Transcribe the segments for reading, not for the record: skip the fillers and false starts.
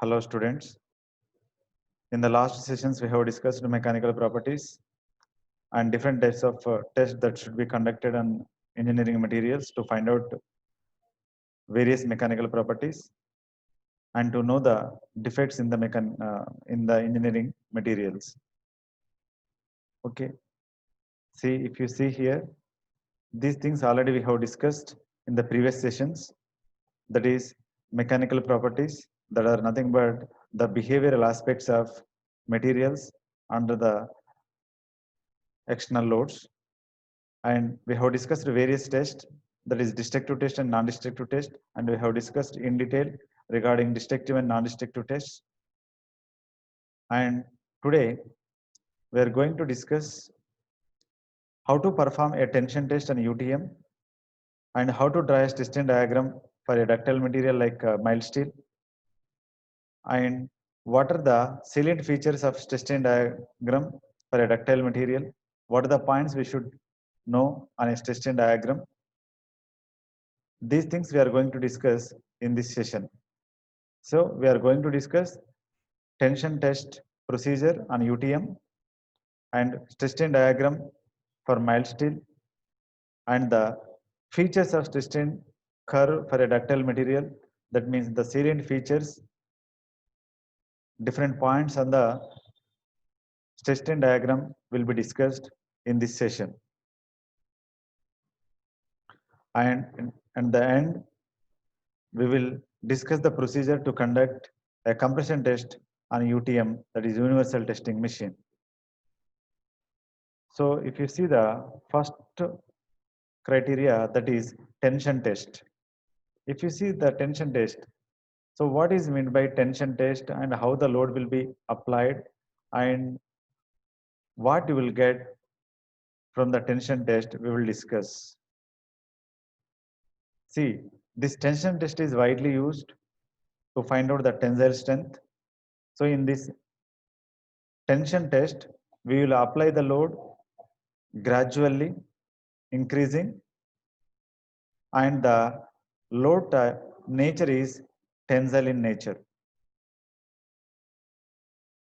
Hello students. In the last sessions we have discussed mechanical properties and different types of tests that should be conducted on engineering materials to find out various mechanical properties and to know the defects in the in the engineering materials. Okay. See, if you see here, these things already we have discussed in the previous sessions. That is mechanical properties that are nothing but the behavioral aspects of materials under the external loads, and we have discussed various tests, that is destructive test and non-destructive test, and we have discussed in detail regarding destructive and non-destructive tests. And today we are going to discuss how to perform a tension test on UTM and how to draw a testing diagram for a ductile material like mild steel, and what are the salient features of testing diagram for a ductile material, what are the points we should know on a testing diagram. These things we are going to discuss in this session. So we are going to discuss tension test procedure on UTM and testing diagram for mild steel and the features of testing curve for a ductile material. That means the salient features, different points on the testing diagram will be discussed in this session. And at the end, we will discuss the procedure to conduct a compression test on UTM, that is universal testing machine. So if you see the first criteria, that is tension test. If you see the tension test, so what is meant by tension test and how the load will be applied and what you will get from the tension test, we will discuss. See, this tension test is widely used to find out the tensile strength. So in this tension test, we will apply the load gradually increasing, and the load nature is tensile in nature.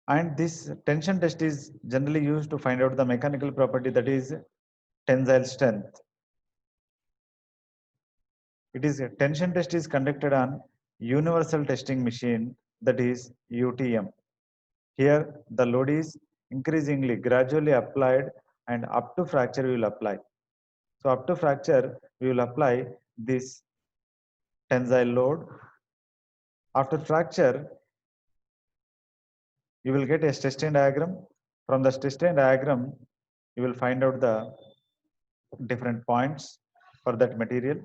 And this tension test is generally used to find out the mechanical property, that is tensile strength. It is a tension test is conducted on universal testing machine, that is UTM. Here the load is increasingly gradually applied, and up to fracture we will apply. So up to fracture we will apply this tensile load. After fracture you will get a testing diagram. From the testing diagram you will find out the different points for that material,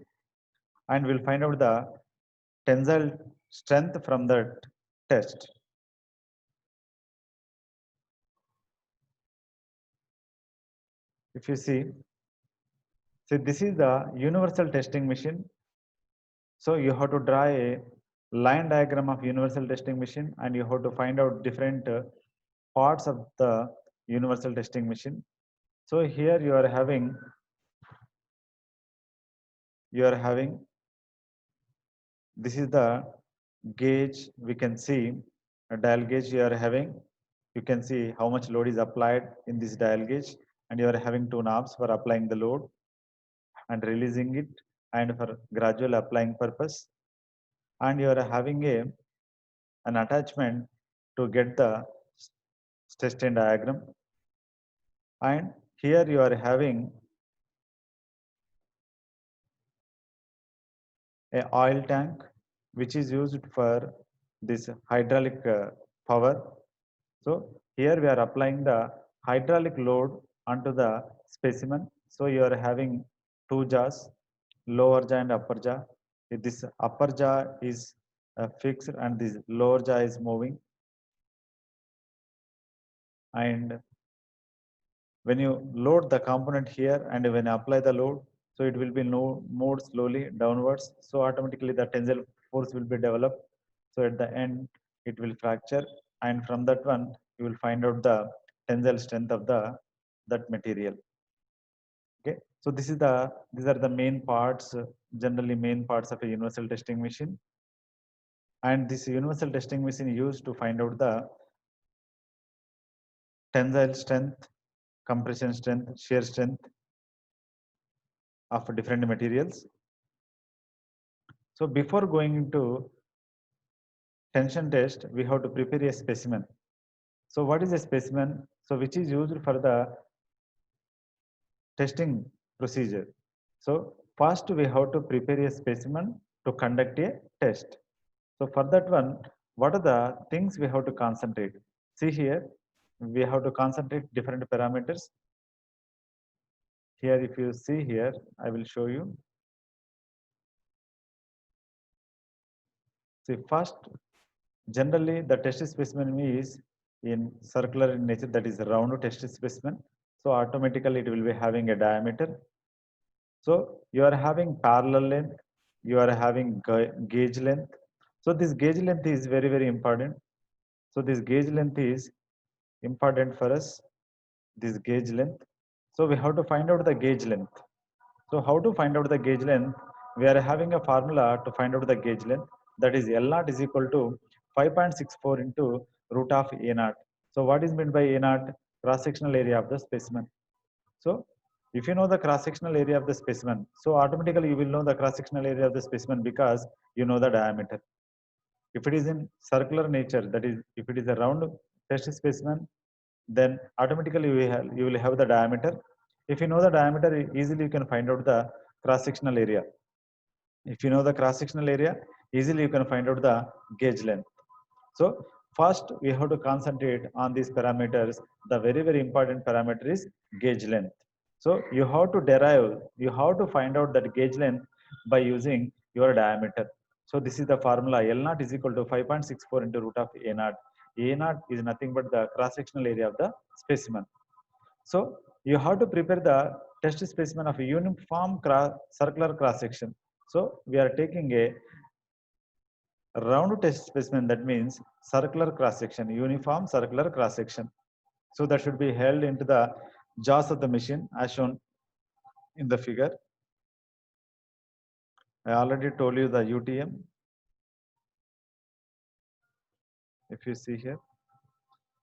and we'll find out the tensile strength from that test. If you see this is the universal testing machine. So you have to draw a line diagram of universal testing machine, and you have to find out different parts of the universal testing machine. So here you are having this is the gauge. We can see a dial gauge you are having. You can see how much load is applied in this dial gauge, and you are having two knobs for applying the load and releasing it, and for gradual applying purpose. And you are having an attachment to get the testing diagram. And here you are having a oil tank which is used for this hydraulic power. So here we are applying the hydraulic load onto the specimen. So you are having two jaws, lower jaw and upper jaw. If this upper jaw is fixed and this lower jaw is moving, and when you load the component here and when you apply the load, so it will be moved slowly downwards, so automatically the tensile force will be developed. So at the end it will fracture, and from that one you will find out the tensile strength of the that material. Okay, so these are the main parts, generally main parts of a universal testing machine. And this universal testing machine used to find out the tensile strength, compression strength, shear strength of different materials. So before going into tension test, we have to prepare a specimen. So what is a specimen? So which is used for the testing procedure. So first we have to prepare a specimen to conduct a test. So for that one, what are the things we have to concentrate? See here, we have to concentrate different parameters. Here, if you see here, I will show you. See, first, generally the test specimen is in circular in nature, that is a round test specimen. So automatically it will be having a diameter. So you are having parallel length, you are having gauge length. So this gauge length is very, very important. So this gauge length is important for us, this gauge length. So we have to find out the gauge length. So how to find out the gauge length? We are having a formula to find out the gauge length, that is L naught is equal to 5.64 into root of A naught. So what is meant by A naught? Cross sectional area of the specimen. So if you know the cross sectional area of the specimen, so automatically you will know the cross sectional area of the specimen because you know the diameter. If it is in circular nature, that is, if it is a round test specimen, then automatically you will have the diameter. If you know the diameter, easily you can find out the cross sectional area. If you know the cross sectional area, easily you can find out the gauge length. So first we have to concentrate on these parameters. The very, very important parameter is gauge length. So you have to derive, you have to find out that gauge length by using your diameter. So this is the formula. L naught is equal to 5.64 into root of A naught. A naught is nothing but the cross-sectional area of the specimen. So you have to prepare the test specimen of a uniform circular cross-section. So we are taking a round test specimen, that means circular cross-section, uniform circular cross-section. So that should be held into the jaws of the machine as shown in the figure. I already told you the UTM. If you see here,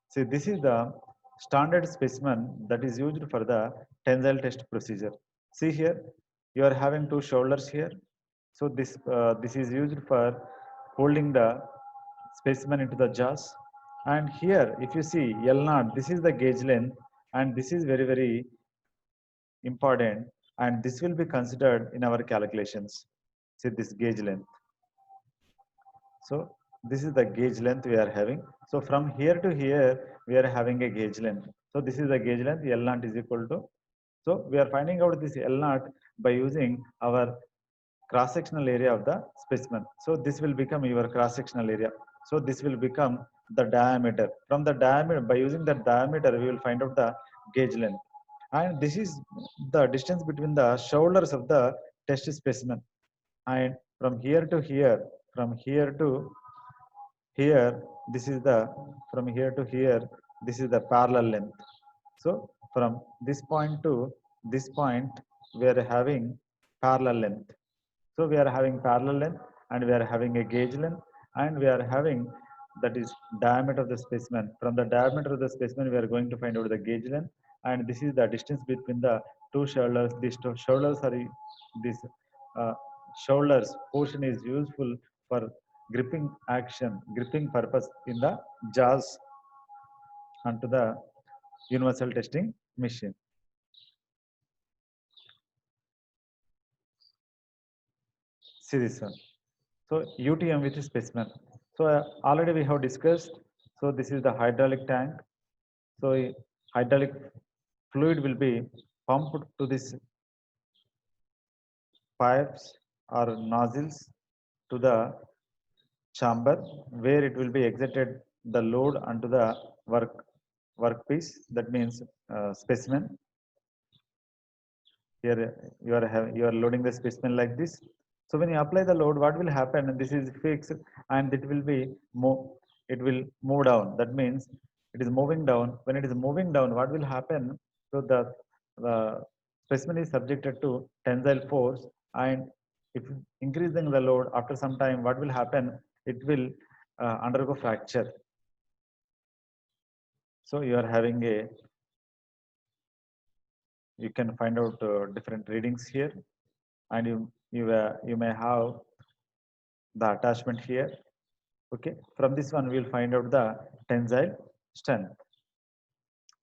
see this is the standard specimen that is used for the tensile test procedure. See here, you are having two shoulders here. So this is used for holding the specimen into the jaws. And here, if you see L naught, this is the gauge length, and this is very, very important, and this will be considered in our calculations. See this gauge length. So this is the gauge length we are having. So from here to here, we are having a gauge length. So this is the gauge length. L naught is equal to. So we are finding out this L naught by using our cross-sectional area of the specimen. So this will become your cross-sectional area. So this will become the diameter. From the diameter, by using the diameter, we will find out the gauge length. And this is the distance between the shoulders of the test specimen. And from here to here, from here to here, this is the, from here to here, this is the parallel length. So from this point to this point, we are having parallel length. So we are having parallel length, and we are having a gauge length, and we are having, that is, diameter of the specimen. From the diameter of the specimen, we are going to find out the gauge length, and this is the distance between the two shoulders. These two shoulders are this shoulders portion is useful for gripping action, gripping purpose in the jaws onto the universal testing machine. See this one. So UTM with specimen. So already we have discussed. So this is the hydraulic tank. So hydraulic fluid will be pumped to this pipes or nozzles to the chamber, where it will be exerted the load onto the workpiece. That means specimen. Here you are loading the specimen like this. So when you apply the load, what will happen? This is fixed, and it will be it will move down. That means it is moving down. When it is moving down, what will happen? So the specimen is subjected to tensile force, and if increasing the load, after some time, what will happen? it will undergo fracture. So you are having you can find out different readings here, and you may have the attachment here. Okay, from this one we will find out the tensile strength.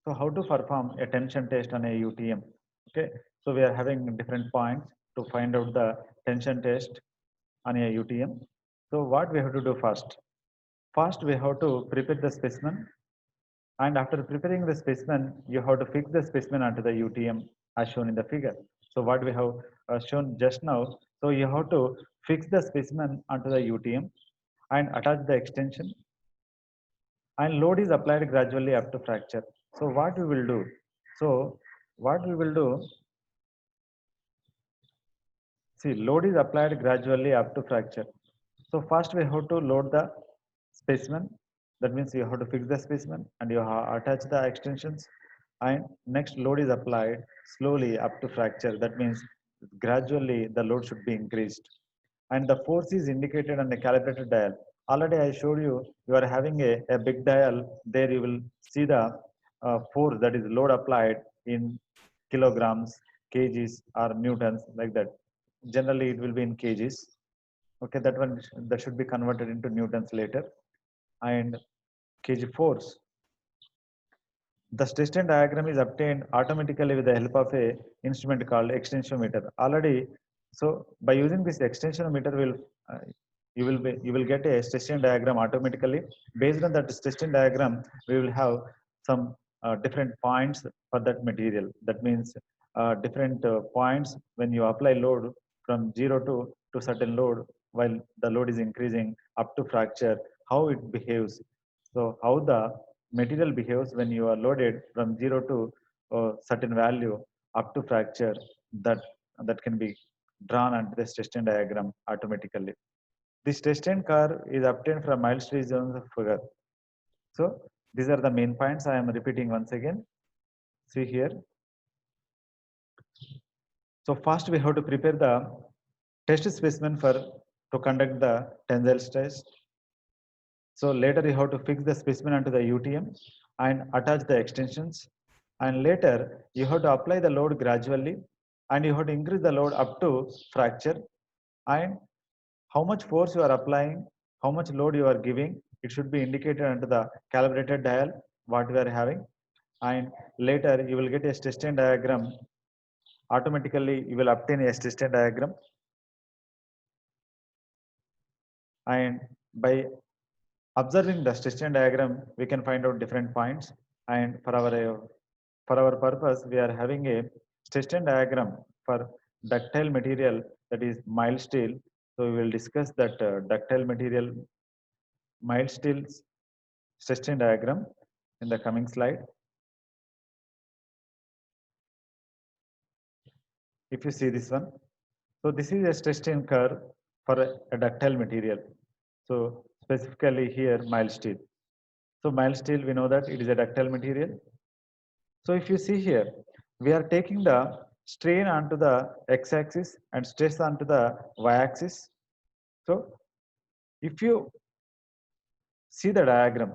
So how to perform a tension test on a UTM? Okay, so we are having different points to find out the tension test on a UTM. So what we have to do first? First, we have to prepare the specimen, and after preparing the specimen, you have to fix the specimen onto the UTM as shown in the figure. So what we have shown just now, so you have to fix the specimen onto the UTM and attach the extension, and load is applied gradually up to fracture. So what we will do? So what we will do? See, load is applied gradually up to fracture. So first we have to load the specimen. That means you have to fix the specimen and you have attach the extensions. And next load is applied slowly up to fracture. That means gradually the load should be increased. And the force is indicated on the calibrated dial. Already I showed you, you are having a big dial. There you will see the force, that is load applied in kilograms, kgs or newtons, like that. Generally it will be in kgs. Okay, that one that should be converted into newtons later. And kg force, the Stetson diagram is obtained automatically with the help of a instrument called extensiometer. Already, so by using this extensiometer, uh, you will get a Stetson diagram automatically. Based on that Stetson diagram, we will have some different points for that material. That means different points when you apply load from 0 to certain load, while the load is increasing up to fracture, how it behaves. So how the material behaves when you are loaded from 0 to a certain value up to fracture, that can be drawn onto the Stetson diagram automatically. This Stetson curve is obtained from Miles Jones figure. So these are the main points. I am repeating once again. See here. So first we have to prepare the test specimen for to conduct the tensile test. So later you have to fix the specimen onto the UTM and attach the extensions. And later you have to apply the load gradually, and you have to increase the load up to fracture. And how much force you are applying, how much load you are giving, it should be indicated under the calibrated dial what we are having. And later you will get a Stetson diagram. Automatically you will obtain a Stetson diagram. And by observing the Stetson diagram, we can find out different points. And for our purpose, we are having a Stetson diagram for ductile material, that is mild steel. So we will discuss that ductile material mild steel Stetson diagram in the coming slide. If you see this one, so this is a Stetson curve for a ductile material. So specifically here mild steel. So mild steel, we know that it is a ductile material. So if you see here, we are taking the strain onto the x-axis and stress onto the y-axis. So if you see the diagram,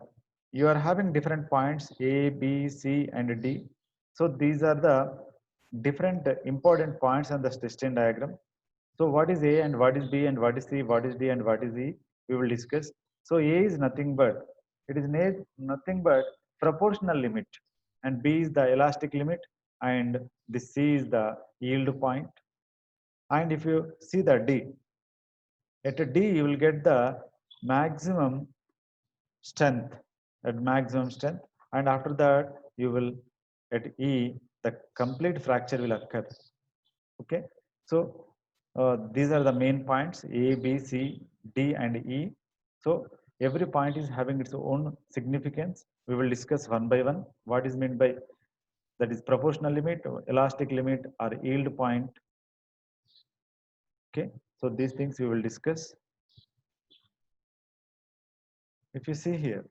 you are having different points A, B, C, and D. So these are the different important points on the Stetson diagram. So what is A and what is B and what is C, what is D and what is E, we will discuss. So A is nothing but, it is nothing but proportional limit, and B is the elastic limit, and the C is the yield point. And if you see the D, at a D you will get the maximum strength, and after that you will at E the complete fracture will occur. Okay, so these are the main points A, B, C, D, and E. So every point is having its own significance. We will discuss one by one what is meant by, that is proportional limit, elastic limit, or yield point. Okay, so these things we will discuss. If you see here,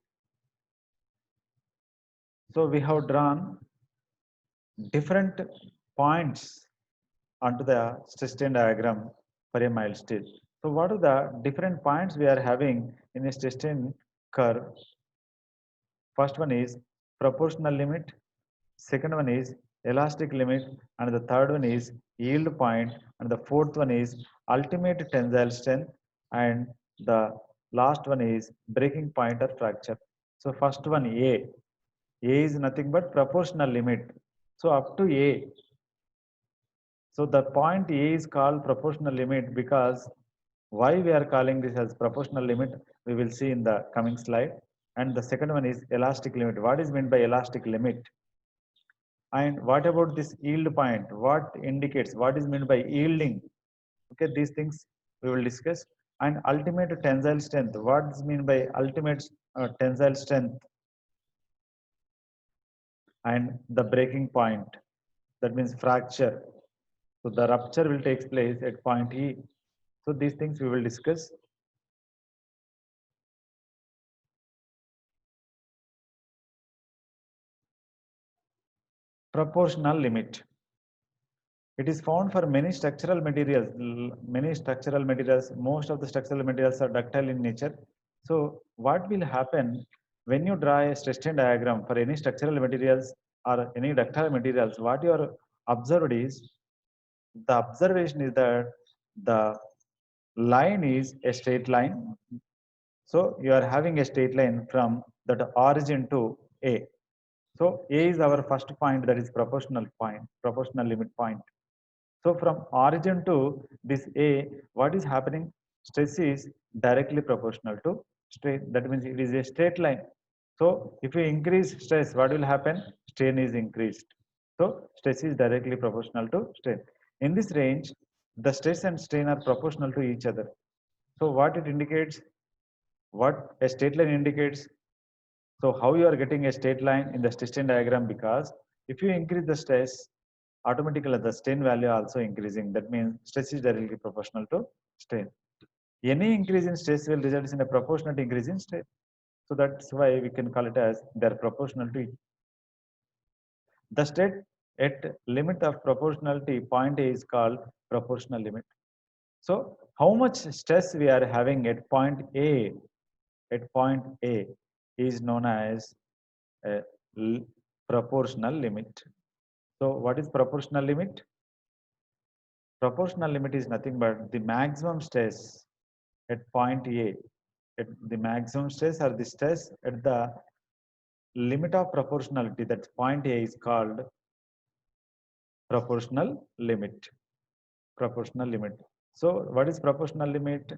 so we have drawn different points onto the Stetson diagram for a mild steel. So what are the different points we are having in a strain curve? First one is proportional limit, second one is elastic limit, and the third one is yield point, and the fourth one is ultimate tensile strength, and the last one is breaking point or fracture. So first one, A is nothing but proportional limit. So up to A, so the point A is called proportional limit because why we are calling this as proportional limit, we will see in the coming slide. And the second one is elastic limit. What is meant by elastic limit? And what about this yield point? What indicates, what is meant by yielding? Okay, these things we will discuss. And ultimate tensile strength. What is meant by ultimate tensile strength? And the breaking point. That means fracture. So the rupture will take place at point E. So these things we will discuss. Proportional limit. It is found for many structural materials. Most of the structural materials are ductile in nature. So what will happen when you draw a stress strain diagram for any structural materials or any ductile materials? What you are observed is, the observation is that the line is a straight line. So you are having a straight line from that origin to A. So A is our first point, that is proportional point, proportional limit point. So from origin to this A, what is happening? Stress is directly proportional to strain. That means it is a straight line. So if you increase stress, what will happen? Strain is increased. So stress is directly proportional to strain. In this range, the stress and strain are proportional to each other. So what it indicates? What a straight line indicates? So how you are getting a straight line in the stress strain diagram? Because if you increase the stress, automatically the strain value also increasing. That means stress is directly proportional to strain. Any increase in stress will result in a proportionate increase in strain. So that's why we can call it as they're proportional to it. The state at limit of proportionality point A is called proportional limit. So how much stress we are having at point A is known as a proportional limit. So what is proportional limit? Proportional limit is nothing but the maximum stress at point A. At the maximum stress or the stress at the limit of proportionality, that point A is called proportional limit. Proportional limit. So what is proportional limit?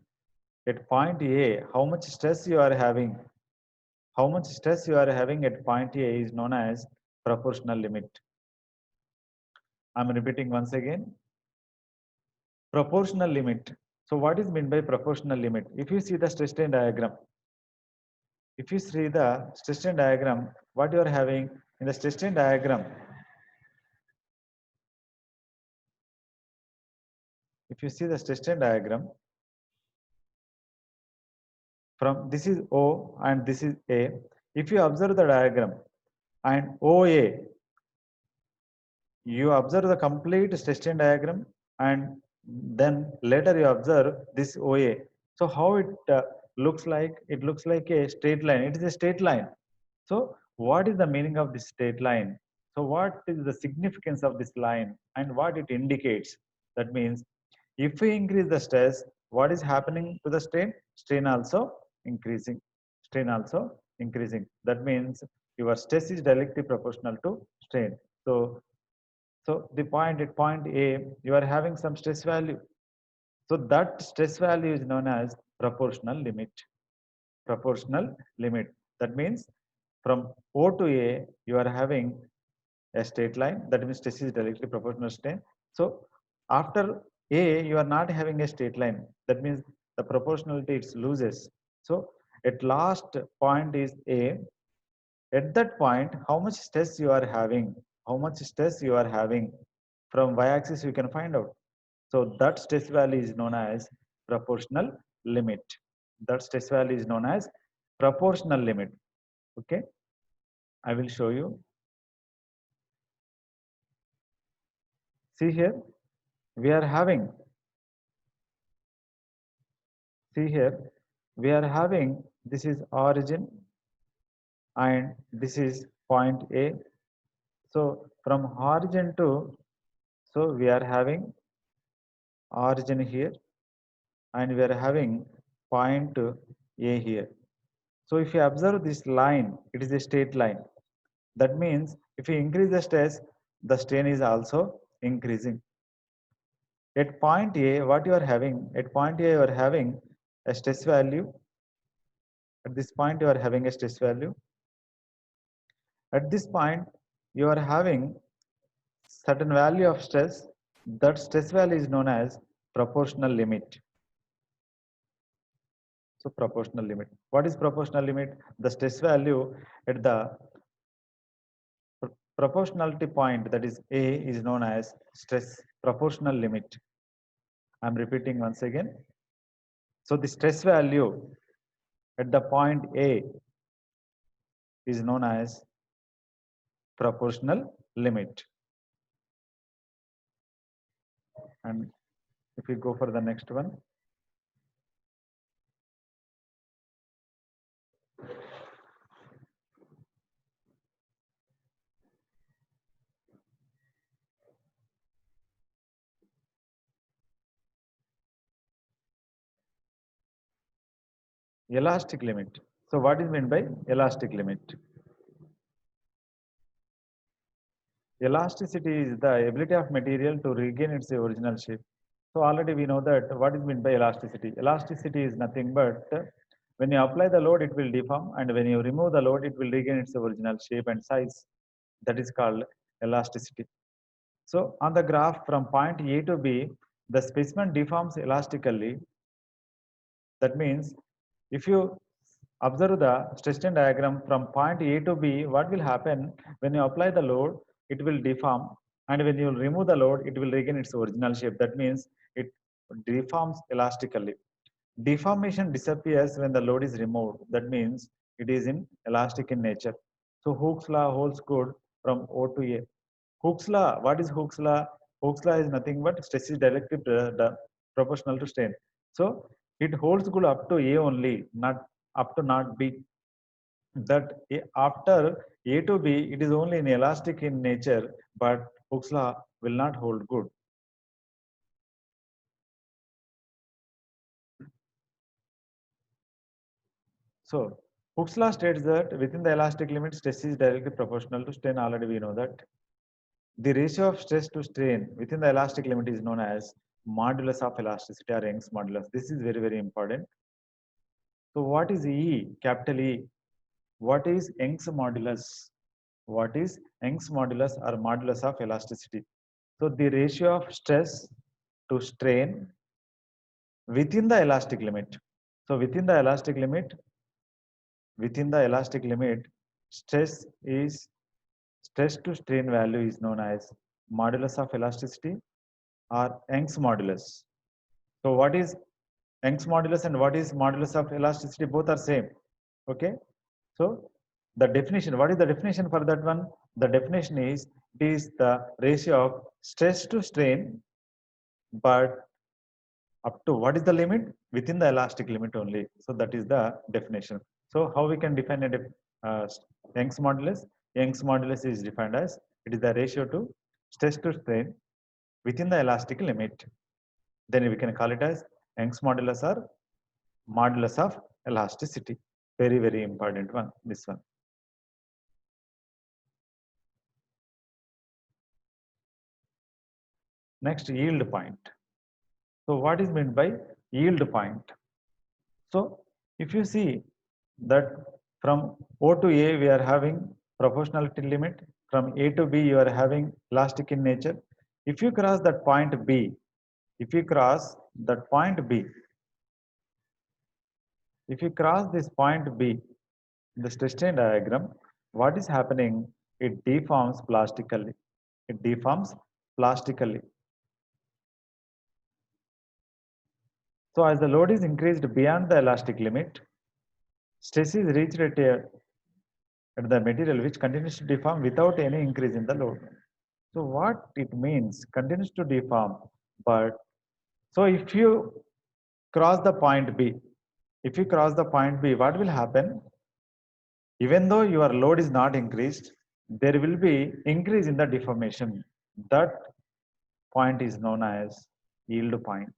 At point A, how much stress you are having? How much stress you are having at point A is known as proportional limit. I'm repeating once again. Proportional limit. So what is meant by proportional limit? If you see the stress strain diagram, what you are having in the stress strain diagram, if you see the stress strain diagram, from this is O and this is A. If you observe the diagram and OA, you observe the complete stress strain diagram and then later you observe this OA. So how it looks like? It looks like a straight line. It is a straight line. So what is the meaning of this straight line? So what is the significance of this line and what it indicates? That means if we increase the stress, what is happening to the strain? Strain also increasing. Strain also increasing. That means your stress is directly proportional to strain. So the point at point A, you are having some stress value. So that stress value is known as proportional limit. Proportional limit. That means from O to A, you are having a straight line. That means stress is directly proportional to strain. So after A, you are not having a straight line. That means the proportionality it loses. So at last point is A. At that point, how much stress you are having? How much stress you are having? From y-axis we can find out. So that stress value is known as proportional limit. That stress value is known as proportional limit. Okay, I will show you. See here, we are having See here, we are having this is origin and this is point A. So from origin to, so we are having origin here and we are having point A here. So if you observe this line, it is a straight line. That means if you increase the strain is also increasing. At point A, what you are having, at point A you are having a stress value. At this point you are having a stress value. At this point you are having certain value of stress. That stress value is known as proportional limit. So proportional limit. What is proportional limit? The stress value at the proportionality point, that is A, is known as stress proportional limit. I'm repeating once again. So the stress value at the point A is known as proportional limit. And if we go for the next one, elastic limit. So what is meant by elastic limit? Elasticity is the ability of material to regain its original shape. So already we know that what is meant by elasticity. Elasticity is nothing but when you apply the load, it will deform, and when you remove the load, it will regain its original shape and size. That is called elasticity. So on the graph from point A to B, the specimen deforms elastically. That means if you observe the stress strain diagram from point A to B, what will happen when you apply the load, it will deform, and when you remove the load, it will regain its original shape. That means it deforms elastically. Deformation disappears when the load is removed. That means it is in elastic in nature. So Hooke's law holds good from O to A. Hooke's law, what is Hooke's law? Hooke's law is nothing but stress is directly proportional to strain. So it holds good up to A only, not up to not B. That after A to B, it is only in elastic in nature, but Hooke's law will not hold good. So Hooke's law states that within the elastic limit, stress is directly proportional to strain. Already we know that. The ratio of stress to strain within the elastic limit is known as modulus of elasticity or Young's modulus. This is very, very important. So what is E, capital E? What is Young's modulus? What is Young's modulus or modulus of elasticity? So the ratio of stress to strain within the elastic limit. So within the elastic limit, stress to strain value is known as modulus of elasticity or Young's modulus. So what is Young's modulus and what is modulus of elasticity? Both are same. Okay. So the definition, what is the definition for that one? The definition is it is the ratio of stress to strain, but up to what is the limit? Within the elastic limit only. So that is the definition. So how we can define a Young's modulus? Young's modulus is defined as it is the ratio to stress to strain within the elastic limit. Then we can call it as Young's modulus or modulus of elasticity. Very, very important one, this one. Next, yield point. So what is meant by yield point? So if you see that from O to A, we are having proportionality limit. From A to B, you are having elastic in nature. If you cross that point B, if you cross that point B, if you cross this point B, the stress strain diagram, what is happening? It deforms plastically. It deforms plastically. So as the load is increased beyond the elastic limit, stress is reached at the material which continues to deform without any increase in the load. So what it means, continues to deform, but so if you cross the point B, if you cross the point B, what will happen? Even though your load is not increased, there will be increase in the deformation. That point is known as yield point.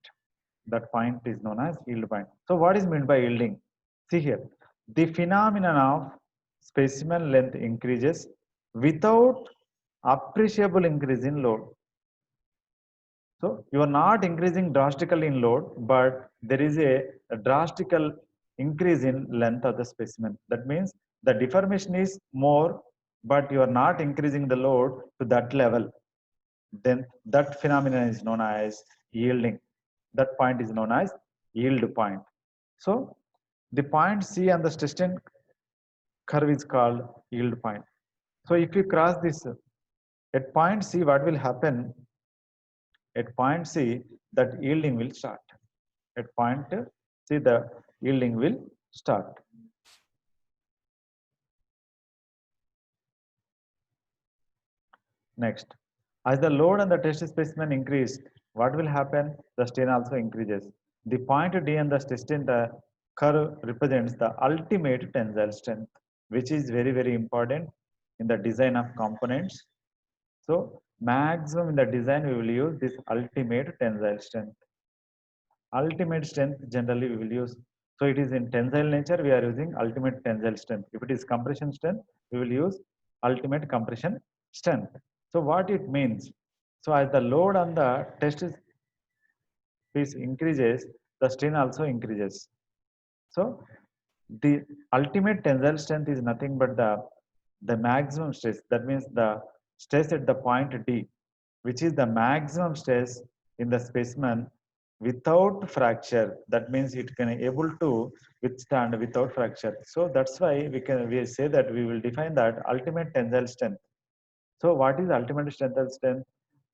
That point is known as yield point. So what is meant by yielding? See here, the phenomenon of specimen length increases without appreciable increase in load. So you are not increasing drastically in load, but there is a drastical increase in length of the specimen. That means the deformation is more, but you are not increasing the load to that level. Then that phenomenon is known as yielding. That point is known as yield point. So the point C on the stress strain curve is called yield point. So if you cross this at point C, what will happen? At point C, that yielding will start. At point C, the yielding will start. Next, as the load on the test specimen increase, what will happen? The strain also increases. The point D on the stress strain curve represents the ultimate tensile strength, which is very, very important in the design of components. So maximum in the design, we will use this ultimate tensile strength. Ultimate strength generally we will use. So it is in tensile nature, we are using ultimate tensile strength. If it is compression strength, we will use ultimate compression strength. So what it means? So as the load on the test piece increases, the strain also increases. So the ultimate tensile strength is nothing but the maximum stress. That means the stress at the point D, which is the maximum stress in the specimen without fracture. That means it can able to withstand without fracture. So that's why we say that we will define that ultimate tensile strength. So what is ultimate tensile strength?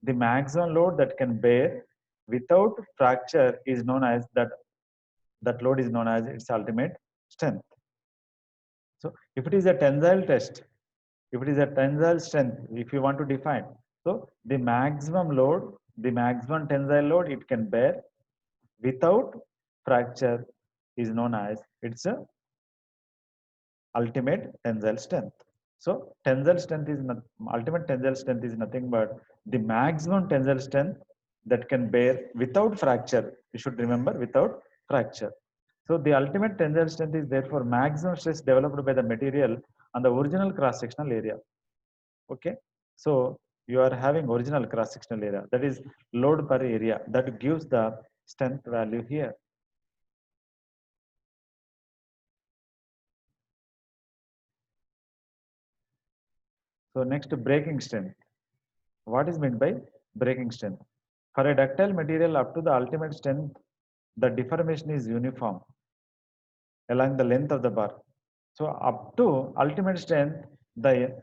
The maximum load that can bear without fracture is known as that load is known as its ultimate strength. So if it is a tensile test, if it is a tensile strength, if you want to define, so the maximum load, the maximum tensile load it can bear without fracture is known as its ultimate tensile strength. So tensile strength is not, ultimate tensile strength is nothing but the maximum tensile strength that can bear without fracture. You should remember without fracture. So the ultimate tensile strength is therefore maximum stress developed by the material on the original cross-sectional area. Okay. So you are having original cross-sectional area, that is load per area, that gives the strength value here. So next, breaking strength. What is meant by breaking strength? For a ductile material up to the ultimate strength, the deformation is uniform along the length of the bar. So up to ultimate strength, the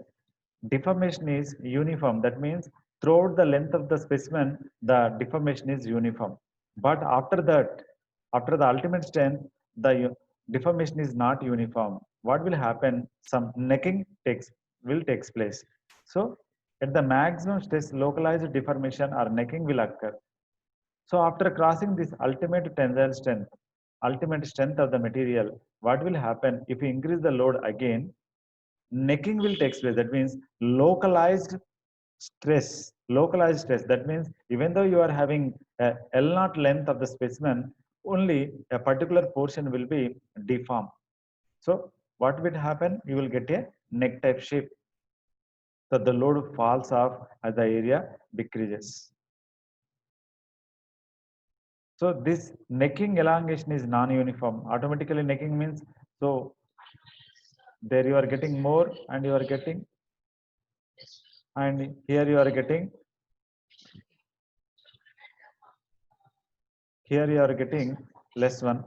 deformation is uniform. That means throughout the length of the specimen, the deformation is uniform. But after that, after the ultimate strength, the deformation is not uniform. What will happen? Some necking will takes place. So at the maximum stress, localized deformation or necking will occur. So after crossing this ultimate tensile strength, ultimate strength of the material, what will happen if you increase the load again? Necking will take place. That means localized stress. Localized stress. That means even though you are having a L0 length of the specimen, only a particular portion will be deformed. So what will happen? You will get a neck type shape. So the load falls off as the area decreases. So this necking elongation is non-uniform. Automatically necking means, so there you are getting more and you are getting, and here you are getting, here you are getting less one,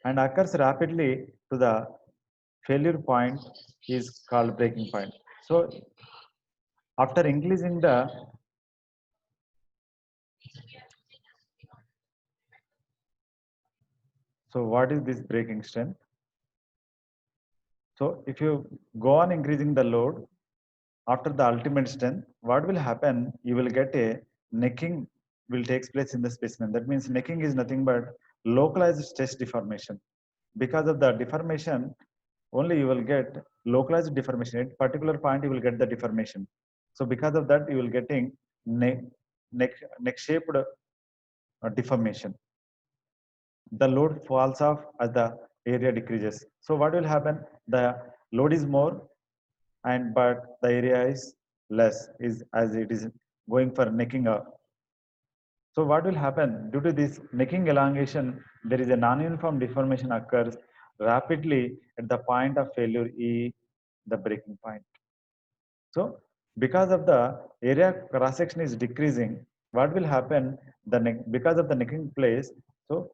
and occurs rapidly to the failure point is called breaking point. So after increasing the, so what is this breaking strength? So if you go on increasing the load after the ultimate strength, what will happen? You will get a necking will takes place in the specimen. That means necking is nothing but localized stress deformation. Because of the deformation, only you will get localized deformation. At particular point, you will get the deformation. So because of that, you will getting neck, neck shaped deformation. The load falls off as the area decreases. So what will happen? The load is more, and but the area is less, is as it is going for necking up. So what will happen? Due to this necking elongation, there is a non-uniform deformation occurs rapidly at the point of failure E, the breaking point. So because of the area cross section is decreasing, what will happen? The neck, because of the necking place, so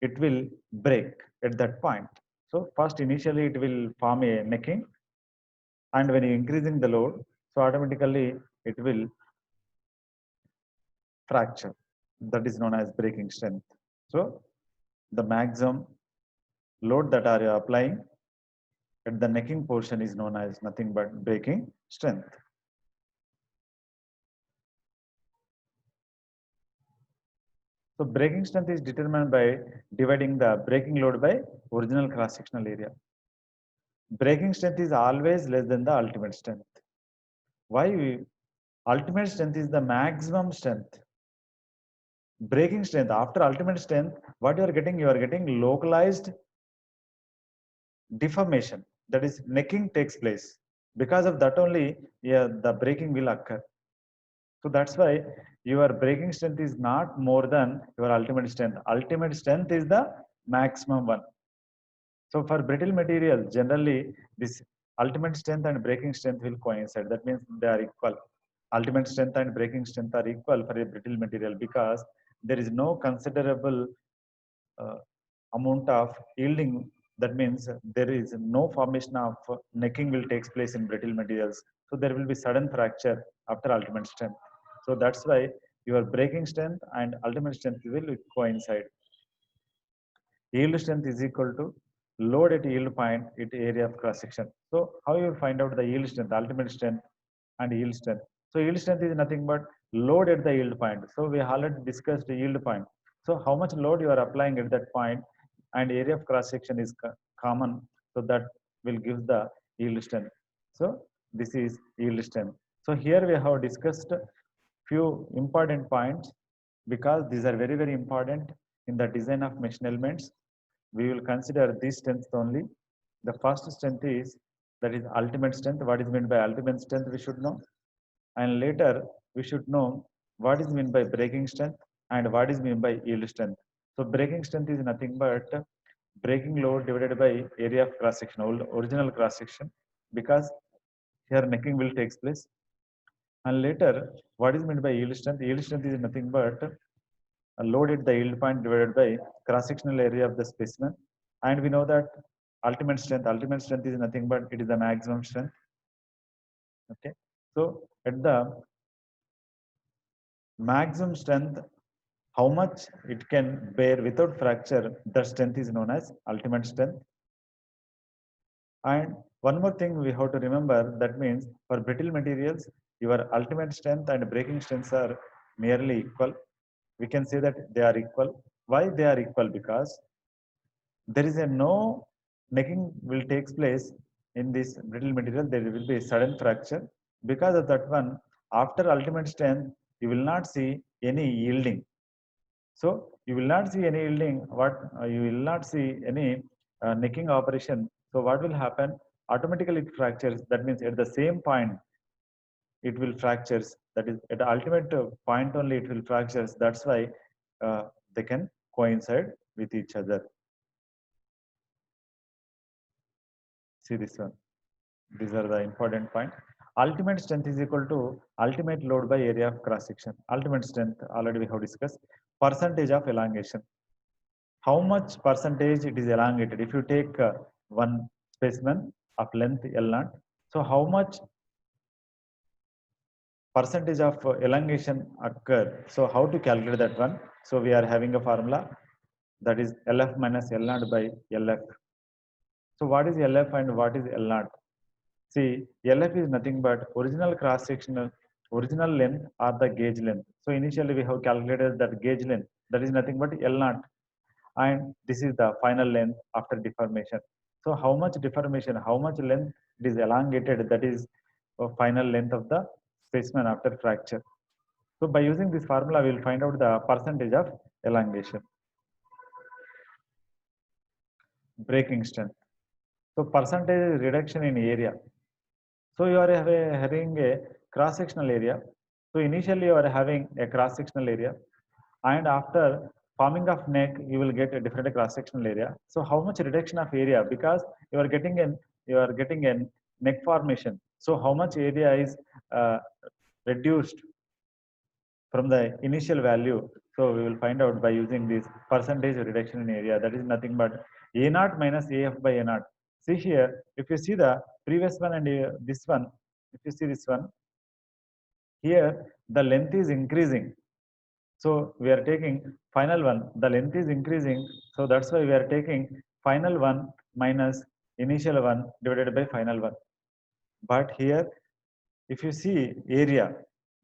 it will break at that point. So first initially it will form a necking, and when you increasing the load, so automatically it will fracture. That is known as breaking strength. So the maximum load that are you applying at the necking portion is known as nothing but breaking strength. So breaking strength is determined by dividing the breaking load by original cross-sectional area. Breaking strength is always less than the ultimate strength. Why? Ultimate strength is the maximum strength. Breaking strength, after ultimate strength, what you are getting localized deformation. That is necking takes place. Because of that only, yeah, the breaking will occur. So that's why your breaking strength is not more than your ultimate strength. Ultimate strength is the maximum one. So for brittle material, generally this ultimate strength and breaking strength will coincide. That means they are equal. Ultimate strength and breaking strength are equal for a brittle material because there is no considerable uh, amount of yielding. That means there is no formation of necking will takes place in brittle materials. So there will be sudden fracture after ultimate strength. So that's why your breaking strength and ultimate strength will coincide. Yield strength is equal to load at yield point at area of cross section. So how you find out the yield strength, ultimate strength and yield strength? So yield strength is nothing but load at the yield point. So we already discussed the yield point. So how much load you are applying at that point and area of cross section is common. So that will give the yield strength. So this is yield strength. So here we have discussed few important points because these are very, very important in the design of machine elements. We will consider these strengths only. The first strength is that is ultimate strength. What is meant by ultimate strength we should know. And later we should know what is meant by breaking strength and what is meant by yield strength. So breaking strength is nothing but breaking load divided by area of cross section, original cross section, because here necking will takes place. And later, what is meant by yield strength? Yield strength is nothing but a load at the yield point divided by cross-sectional area of the specimen. And we know that ultimate strength is nothing but it is the maximum strength. Okay. So at the maximum strength, how much it can bear without fracture, the strength is known as ultimate strength. And one more thing we have to remember, that means for brittle materials, your ultimate strength and breaking strengths are nearly equal. We can say that they are equal. Why they are equal? Because there is a no necking will takes place in this brittle material. There will be a sudden fracture. Because of that one, after ultimate strength, you will not see any yielding. So you will not see any yielding. What you will not see any necking operation. So what will happen? Automatically it fractures. That means at the same point it will fractures. That is at the ultimate point only it will fractures. That's why they can coincide with each other. See this one. These are the important point. Ultimate strength is equal to ultimate load by area of cross section. Ultimate strength already we have discussed. Percentage of elongation. How much percentage it is elongated? If you take one specimen of length L0, so how much percentage of elongation occur? So how to calculate that one? So we are having a formula that is LF minus L0 by LF. So what is LF and what is L0? See, LF is nothing but original cross sectional, original length or the gauge length. So initially we have calculated that gauge length, that is nothing but L0. and this is the final length after deformation. So how much deformation, how much length it is elongated, that is final length of the specimen after fracture. So by using this formula, we will find out the percentage of elongation. Breaking strength. So percentage reduction in area. So you are having a cross-sectional area. So initially you are having a cross-sectional area, and after forming of neck, you will get a different cross-sectional area. So how much reduction of area? Because you are getting a neck formation. So how much area is uh, reduced from the initial value? So we will find out by using this percentage reduction in area. That is nothing but A naught minus AF by A naught. See here, if you see the previous one and this one, if you see this one, here the length is increasing. So we are taking final one, the length is increasing. So that's why we are taking final one minus initial one divided by final one. But here, if you see area,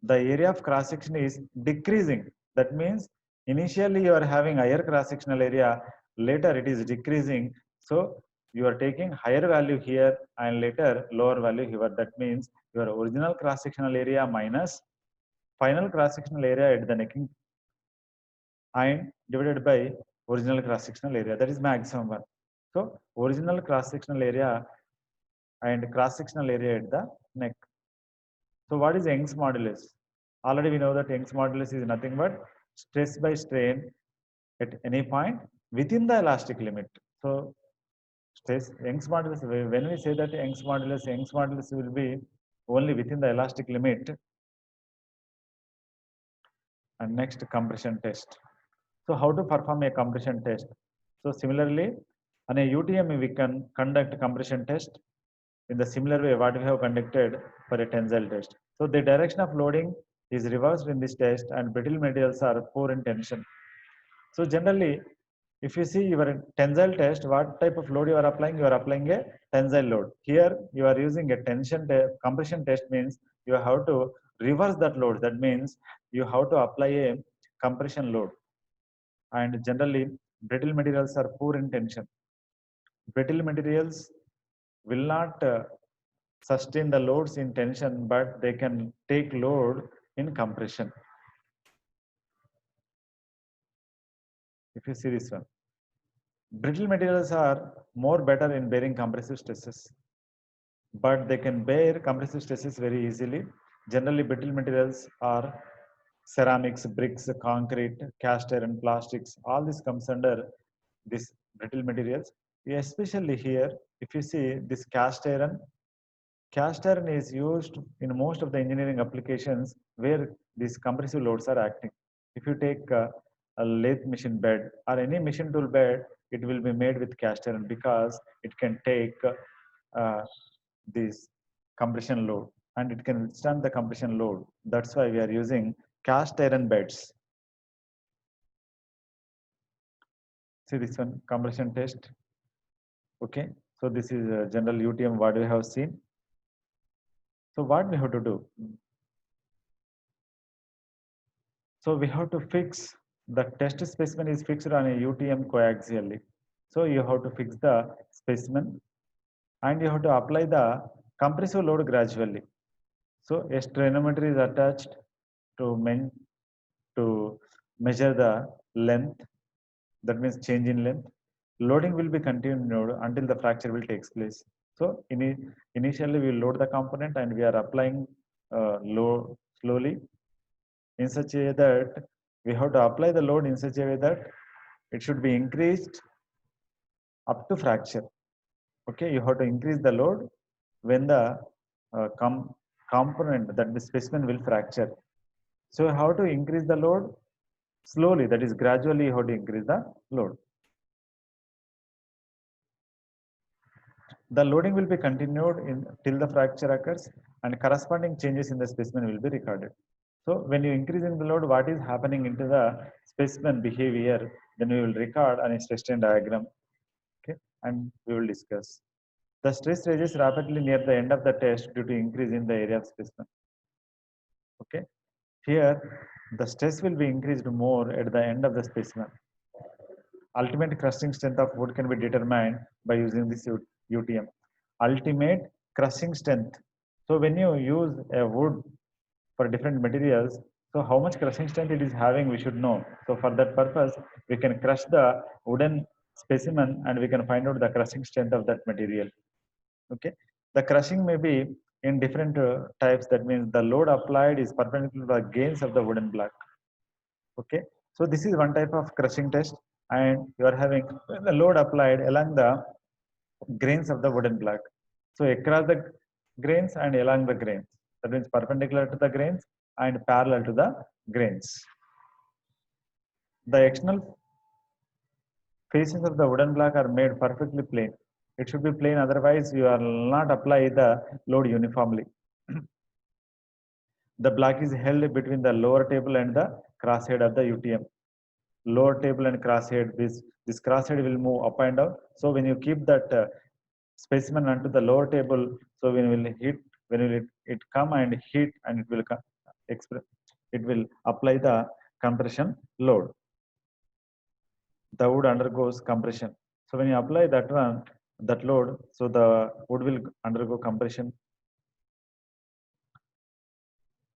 the area of cross section is decreasing. That means initially you are having higher cross sectional area, later it is decreasing. So you are taking higher value here and later lower value here. That means your original cross sectional area minus final cross sectional area at the necking and divided by original cross sectional area. That is maximum one. So original cross sectional area and cross sectional area at the neck. So what is Young's modulus? Already we know that Young's modulus is nothing but stress by strain at any point within the elastic limit. So stress Young's modulus, when we say that Young's modulus will be only within the elastic limit. And next, compression test. So how to perform a compression test? So similarly, on a UTM we can conduct compression test in the similar way what we have conducted for a tensile test. So the direction of loading is reversed in this test and brittle materials are poor in tension. So generally, if you see your tensile test, what type of load you are applying? You are applying a tensile load. Here you are using a compression test means you have to reverse that load. That means you have to apply a compression load. And generally, brittle materials are poor in tension. Brittle materials will not sustain the loads in tension, but they can take load in compression. If you see this one, brittle materials are more better in bearing compressive stresses, but they can bear compressive stresses very easily. Generally, brittle materials are ceramics, bricks, concrete, cast iron, plastics. All this comes under this brittle materials. Especially here, if you see this cast iron is used in most of the engineering applications where these compressive loads are acting. If you take a lathe machine bed or any machine tool bed, it will be made with cast iron because it can take this compression load and it can withstand the compression load. That's why we are using cast iron beds. See this one, compression test. Okay, so this is a general UTM what we have seen. So what we have to do? So we have to fix the test specimen is fixed on a UTM coaxially. So you have to fix the specimen and you have to apply the compressive load gradually. So a strainometer is attached to, to measure the length. That means change in length. Loading will be continued until the fracture will take place. So initially we load the component and we are applying load slowly in such a way that we have to apply the load in such a way that it should be increased up to fracture. Okay, you have to increase the load when the component that the specimen will fracture. So how to increase the load? Slowly, that is gradually you have to increase the load. The loading will be continued till the fracture occurs and corresponding changes in the specimen will be recorded. So when you increase in the load, what is happening into the specimen behavior, then we will record on a stress strain diagram. Okay, and we will discuss. The stress rises rapidly near the end of the test due to increase in the area of specimen. Okay, here the stress will be increased more at the end of the specimen. ultimate crushing strength of wood can be determined by using this UTM. Ultimate crushing strength. So when you use a wood for different materials, so how much crushing strength it is having, we should know. So for that purpose, we can crush the wooden specimen and we can find out the crushing strength of that material. Okay, the crushing may be in different types. That means the load applied is perpendicular to the gains of the wooden block. Okay, so this is one type of crushing test, and you are having the load applied along the grains of the wooden block. So across the grains and along the grains. That means perpendicular to the grains and parallel to the grains. The external faces of the wooden block are made perfectly plain. It should be plain, otherwise you are not apply the load uniformly. The block is held between the lower table and the crosshead of the UTM. Lower table and crosshead, this crosshead will move up and down. So when you keep that specimen onto the lower table, so when will it come and hit, and it will apply the compression load. The wood undergoes compression. So when you apply that load, so the wood will undergo compression.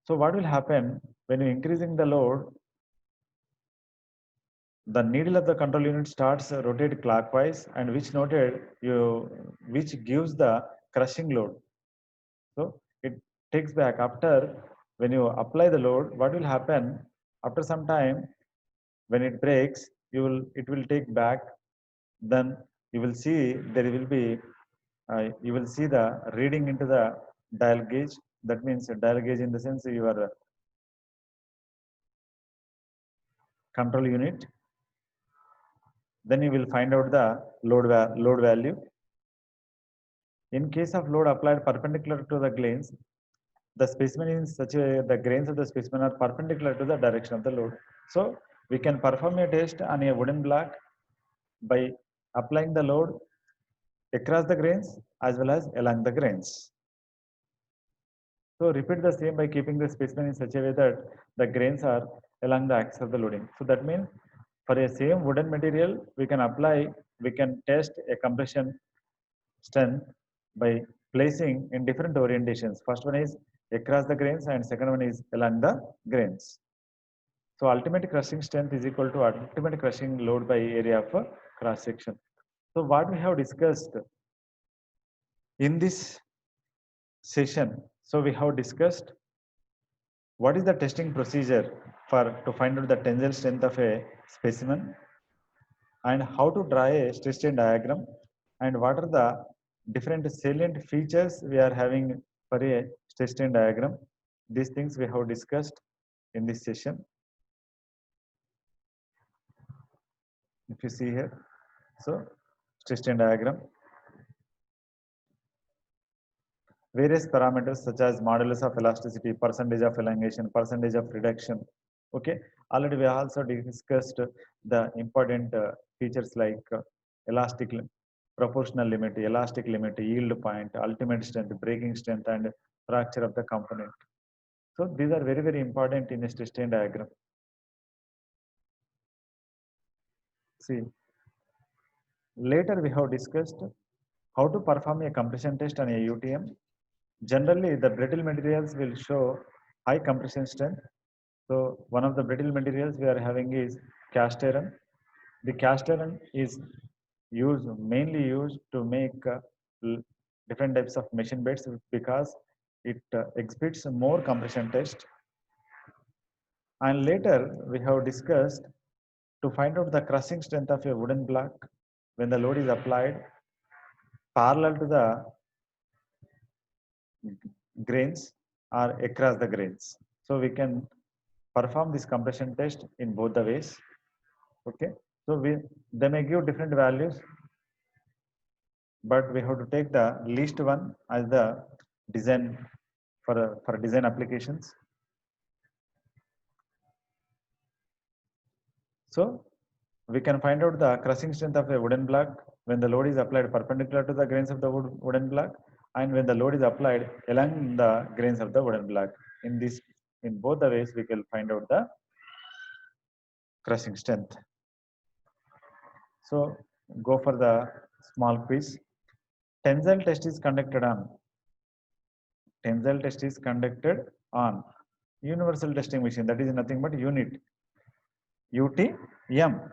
So what will happen when you increasing the load? The needle of the control unit starts rotate clockwise, and which gives the crushing load. So it takes back after when you apply the load. What will happen after some time? When it breaks, it will take back. Then you will see there will be you will see the reading into the dial gauge. That means dial gauge in the sense your control unit. Then you will find out the load value. In case of load applied perpendicular to the grains, the specimen is such a the grains of the specimen are perpendicular to the direction of the load. So we can perform a test on a wooden block by applying the load across the grains as well as along the grains. So repeat the same by keeping the specimen in such a way that the grains are along the axis of the loading. So that means for a same wooden material, we can test a compression strength by placing in different orientations. First one is across the grains and second one is along the grains. So ultimate crushing strength is equal to ultimate crushing load by area of a cross section. So what we have discussed in this session, so we have discussed what is the testing procedure to find out the tensile strength of a specimen, and how to draw a stress strain diagram, and what are the different salient features we are having for a stress strain diagram. These things we have discussed in this session. If you see here, so stress strain diagram, various parameters such as modulus of elasticity, percentage of elongation, percentage of reduction. Okay, already we also discussed the important features like proportional limit, elastic limit, yield point, ultimate strength, breaking strength, and fracture of the component. So these are very, very important in a stress strain diagram. See, later we have discussed how to perform a compression test on a UTM. Generally, the brittle materials will show high compression strength. So one of the brittle materials we are having is cast iron. The cast iron is mainly used to make different types of machine beds because it exhibits more compression test. And later we have discussed to find out the crushing strength of a wooden block when the load is applied parallel to the grains or across the grains. So we can perform this compression test in both the ways. Okay, so they may give different values, but we have to take the least one as the design for design applications. So we can find out the crushing strength of a wooden block when the load is applied perpendicular to the grains of the wooden block, and when the load is applied along the grains of the wooden block. In both the ways, we can find out the crushing strength. So go for the small quiz. Tensile test is conducted on. Tensile test is conducted on universal testing machine. That is nothing but unit. UTM.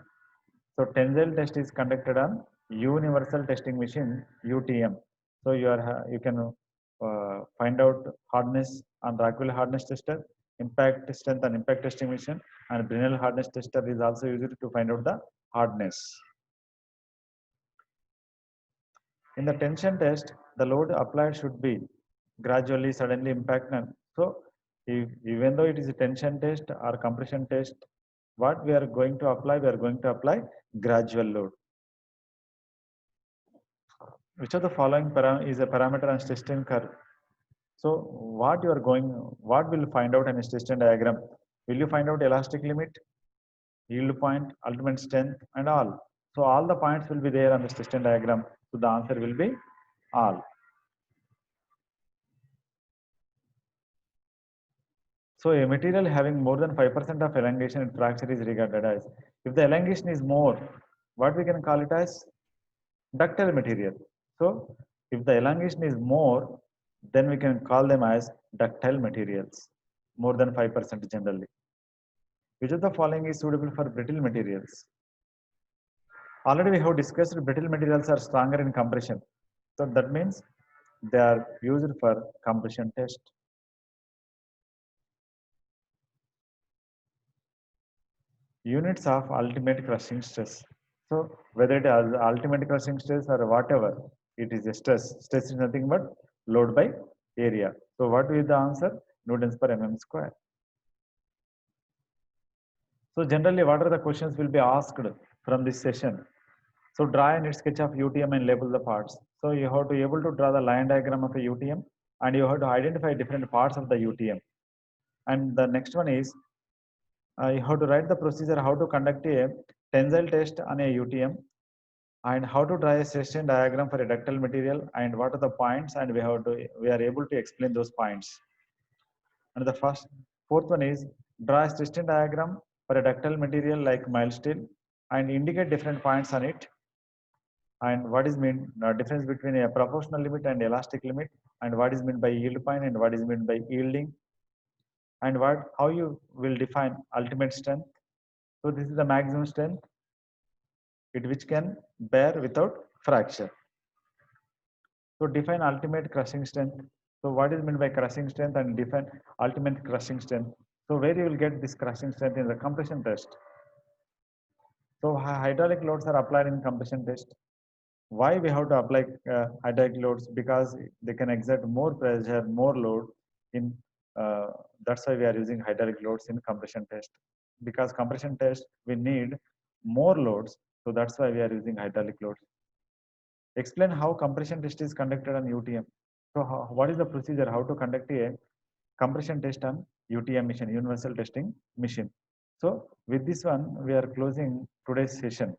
So tensile test is conducted on universal testing machine UTM. So you can find out hardness on Rockwell hardness tester, impact strength on impact testing machine, and Brinell hardness tester is also used to find out the hardness. In the tension test, the load applied should be gradually, suddenly impact. So even though it is a tension test or compression test, what we are going to apply, we are going to apply gradual load. Which of the following is a parameter on Stetson curve? So what will find out in a Stetson diagram? Will you find out elastic limit, yield point, ultimate strength, and all? So all the points will be there on the Stetson diagram. So the answer will be all. So a material having more than 5% of elongation in fracture is regarded as, if the elongation is more, what we can call it as? Ductile material. So if the elongation is more, then we can call them as ductile materials, more than 5% generally. Which of the following is suitable for brittle materials? Already we have discussed brittle materials are stronger in compression. So that means they are used for compression test. Units of ultimate crushing stress. So whether it is ultimate crushing stress or whatever, it is a stress. Stress is nothing but load by area. So what is the answer? Newtons per mm square. So generally, what are the questions will be asked from this session? So draw a neat sketch of UTM and label the parts. So you have to be able to draw the line diagram of a UTM, and you have to identify different parts of the UTM. And the next one is you have to write the procedure how to conduct a tensile test on a UTM, and how to draw a Stetson diagram for a ductile material, and what are the points, and we are able to explain those points. And the fourth one is draw a Stetson diagram for a ductile material like mild steel and indicate different points on it. And what is mean difference between a proportional limit and elastic limit, and what is meant by yield point and what is meant by yielding, and how you will define ultimate strength. So this is the maximum strength which can bear without fracture. So define ultimate crushing strength. So what is meant by crushing strength, and define ultimate crushing strength. So where you will get this crushing strength in the compression test. So hydraulic loads are applied in compression test. Why we have to apply hydraulic loads? Because they can exert more pressure, more load in. That's why we are using hydraulic loads in compression test. Because compression test we need more loads, so that's why we are using hydraulic loads. Explain how compression test is conducted on UTM. So what is the procedure? How to conduct a compression test on UTM machine, universal testing machine. So with this one, we are closing today's session.